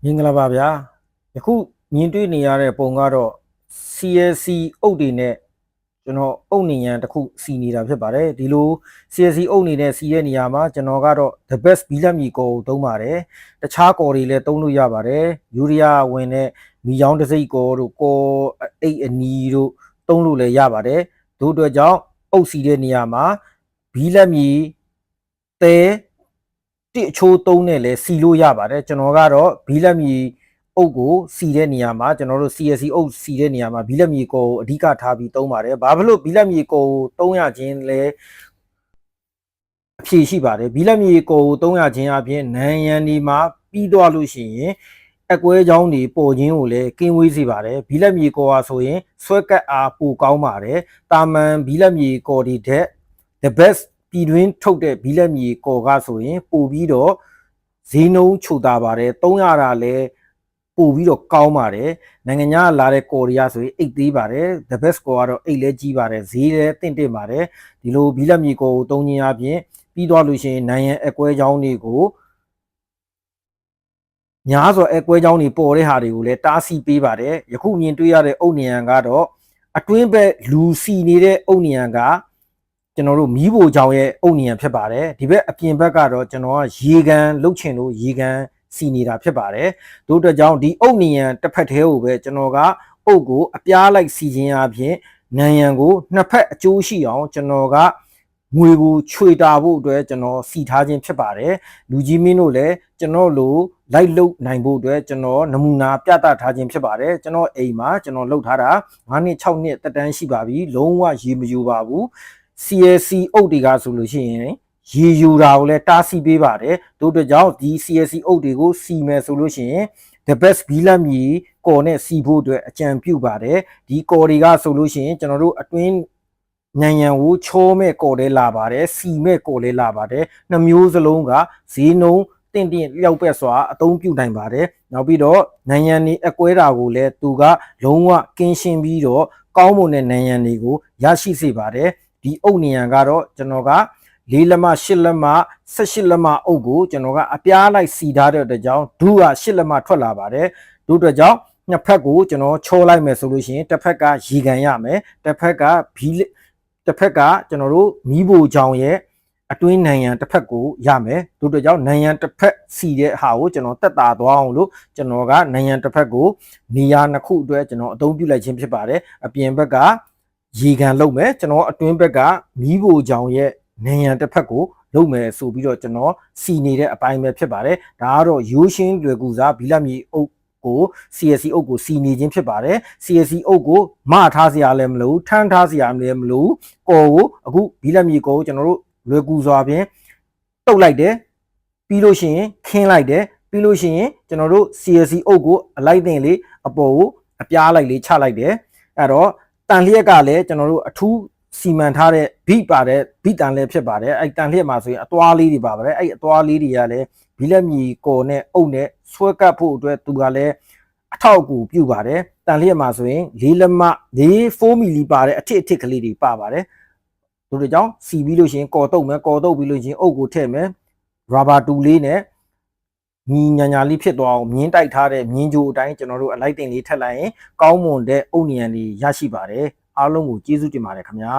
မင်္ဂလာပါဗျာယခုမြင်တွေ့နေရတဲ့ပုံကတော့ CLC အုပ်တွေနဲ့ကျွန်တော်အုပ်နေရန်တစ်ခုစီနေတာဖြစ်ပါတယ်ဒီလို CLC အုပ်နေတဲ့စီရဲ့နေရာမှာကျွန်တော်ကတော့ the best ဘီလက်မီကော်ကိုသုံးပါတယ်တခြားကော်တွေလည်းသုံးလို့ရပါတယ်ယူရီးယားဝင်တဲ့မီယောင်းတစ်စိတ်ကော်တို့ကော်အိတ်အနီတို့သုံးလို့လည်းရပါတယ်တို့အတွက်ကြောင့်အုပ်စီတဲ့နေရာမှာဘီလက်မီသဲတိအချိုးသုံးနဲ့လည်းစီလို့ရပါတယ်ကျွန်တော်ကတော့ဘီလက်မီအုပ်ကိုစီတဲ့နေရာမှာကျွန်တော်တို့ CLC အုပ်စီတဲ့နေရာမှာဘီလက်မီကော်ကိုအဓိကထားပြီးသုံးပါတယ်ဘာဖြစ်လို့ဘီလက်မီကော်ကိုသုံးရခြင်းလဲအဖြေရှိပါတယ်ဘီလက်မီကော်ကိုသုံးရခြင်းအပြင်နံရံဒီမှာပြီးသွားလို့ရှိရင်အကွဲချောင်းတွေပေါ်ခြင်းကိုလည်းကင်းဝေးစေပါတယ်ဘီလက်မီကော်ဟာဆိုရင်ဆွဲကပ်အားပိုကောင်းပါတယ်တာမန်ဘီလက်မီကော်တွေတဲ့ the best ပြည်တွင်းထုတ်တဲ့ဘီလက်မီကော်ကဆိုရင်ပို့ပြီးတော့ဈေးနှုန်းချိုတာပါတယ်300တာလည်းပို့ပြီးတော့ကောင်းပါတယ်နိုင်ငံခြားလာတဲ့ကော်တွေကဆိုရင်အိတ်သေးပါတယ် the best ကော်ကတော့အိတ်လည်းကြီးပါတယ်ဈေးလည်းတင့်တယ်ပါတယ်ဒီလိုဘီလက်မီကော်ကိုသုံးခြင်းအပြင်ပြီးသွားလို့ရှိရင်နိုင်ရန်အကွဲချောင်းတွေကိုညာဆိုအကွဲချောင်းတွေပေါ်တဲ့ဟာတွေကိုလည်းတားဆီးပေးပါတယ်ယခုမြင်တွေ့ရတဲ့အုတ်နေရန်ကတော့အတွင်းဘက်လူစီနေတဲ့အုတ်နေရန်ကကျွန်တော်တို့မီးဖိုချောင်းရဲ့အုတ်နေရန်ဖြစ်ပါတယ်ဒီဘက်အပြင်ဘက်ကတော့ကျွန်တော်ကရေကန်လှုပ်ချင်လို့ရေကန်စီနေတာဖြစ်ပါတယ်တို့အတွက်ကြောင့်ဒီအုတ်နေရန်တစ်ဖက်တည်းကိုပဲကျွန်တော်ကအုတ်ကိုအပြားလိုက်စီခြင်းအပြင်နံရံကိုနှစ်ဖက်အကျိုးရှိအောင်ကျွန်တော်ကငွေကိုချွေတာဖို့အတွက်ကျွန်တော်စီထားခြင်းဖြစ်ပါတယ်လူကြီးမင်းတို့လည်းကျွန်တော်လိုလိုက်လုတ်နိုင်ဖို့အတွက်ကျွန်တော်နမူနာပြသထားခြင်းဖြစ်ပါတယ်ကျွန်တော်အိမ်မှာကျွန်တော်လုတ်ထားတာ9နှစ်6နှစ်တက်တန်းရှိပါပြီလုံးဝရေမယူပါဘူး CLC အုပ်တွေကဆိုလို့ရှိရင်ရေယူတာကိုလည်းတားဆီးပေးပါတယ်တို့အတွက်ကြောင့်ဒီ CLC အုပ်တွေကိုစီမယ်ဆိုလို့ရှိရင် the best ဘီလက်မီကော်နဲ့စီဖို့အတွက်အကြံပြုပါတယ်ဒီကော်တွေကဆိုလို့ရှိရင်ကျွန်တော်တို့အတွင်းညံရံကိုချောမဲ့ကော်လေးလာပါတယ်စီမဲ့ကော်လေးလာပါတယ်နှစ်မျိုးစလုံးကဈေးနှုန်းတင့်လျောက်ပက်စွာအသုံးပြုနိုင်ပါတယ်နောက်ပြီးတော့နံရံနေအကွဲတာကိုလည်းသူကလုံးဝကင်းရှင်းပြီးတော့ကောင်းမွန်တဲ့နံရံတွေကိုရရှိစေပါတယ်ဒီအုတ်နံရံကတော့ကျွန်တော်က4လက်မ8လက်မ18လက်မအုပ်ကိုကျွန်တော်ကအပြားလိုက်စီထားတဲ့အတွက်ကြောင့်ဒုက8လက်မထွက်လာပါတယ်တို့အတွက်ကြောင့်နှစ်ဖက်ကိုကျွန်တော်ချောလိုက်မယ်ဆိုလို့ရှိရင်တစ်ဖက်ကရေကန်ရမယ်တစ်ဖက်ကတစ်ဖက်ကကျွန်တော်တို့မီးဖိုချောင်းရဲ့အတွင်းနံရံတစ်ဖက်ကိုရမယ်တို့အတွက်ကြောင့်နံရံတစ်ဖက်စီတဲ့ဟာကိုကျွန်တော်တက်တာသွားအောင်လို့ကျွန်တော်ကနံရံတစ်ဖက်ကိုနေရာနှစ်ခုအတွက်ကျွန်တော်အသုံးပြုလိုက်ခြင်းဖြစ်ပါတယ်အပြင်ဘက်ကရေကန်လုပ်မယ်ကျွန်တော်အတွင်းဘက်ကမီးဖိုချောင်းရဲ့နံရံတစ်ဖက်ကိုလုပ်မယ်ဆိုပြီးတော့ကျွန်တော်စီနေတဲ့အပိုင်းပဲဖြစ်ပါတယ်ဒါကတော့ရိုးရှင်းလွယ်ကူစားဘီလက်မီအုပ်ကို CLC အုပ်ကိုစီနေခြင်းဖြစ်ပါတယ် CLC အုပ်ကိုမထားစရာလည်းမလိုထမ်းထားစရာလည်းမလိုကော်ကိုအခုဘီလက်မီကော်ကိုကျွန်တော်တို့လွယ်ကူစွာဖြင့်တုတ်လိုက်တယ်ပြီးလို့ရှိရင်ခင်းလိုက်တယ်ပြီးလို့ရှိရင်ကျွန်တော်တို့ CLC အုပ်ကိုအလိုက်တင်လေးအပေါ်ကိုအပြားလိုက်လေးချလိုက်တယ်အဲ့တော့တန်လျက်ကလည်းကျွန်တော်တို့အထူးစီမံထားတဲ့ဘိပါတဲ့ဘိတန်လည်းဖြစ်ပါတယ်အဲ့တန်လျက်မှာဆိုရင်အသွားလေးတွေပါပါတယ်အဲ့အသွားလေးတွေကလည်းဘီလက်မီကော်နဲ့အုပ်နဲ့ဆွဲကပ်ဖို့အတွက်သူကလည်းအထောက်အကူပြုပါတယ်တန်လျက်မှာဆိုရင်4လက်မ4မီလီပါတဲ့အထစ်ကလေးတွေပါပါတယ်တို့တွေကြောင့်စီပြီးလို့ရှိရင်ကော်တုပ်မယ်ကော်တုပ်ပြီးလို့ရှိရင်အုပ်ကိုထည့်မယ်ရာဘာတူလေးနဲ့ညီညာလေးဖြစ်သွားအောင်မြင်းတိုက်ထားတဲ့မြင်းကြိုအတိုင်းကျွန်တော်တို့အလိုက်တင်လေးထက်လိုက်ရင်ကောင်းမွန်တဲ့အုတ်နံရံလေးရရှိပါတယ်အားလုံးကိုကျေးဇူးတင်ပါတယ်ခင်ဗျာ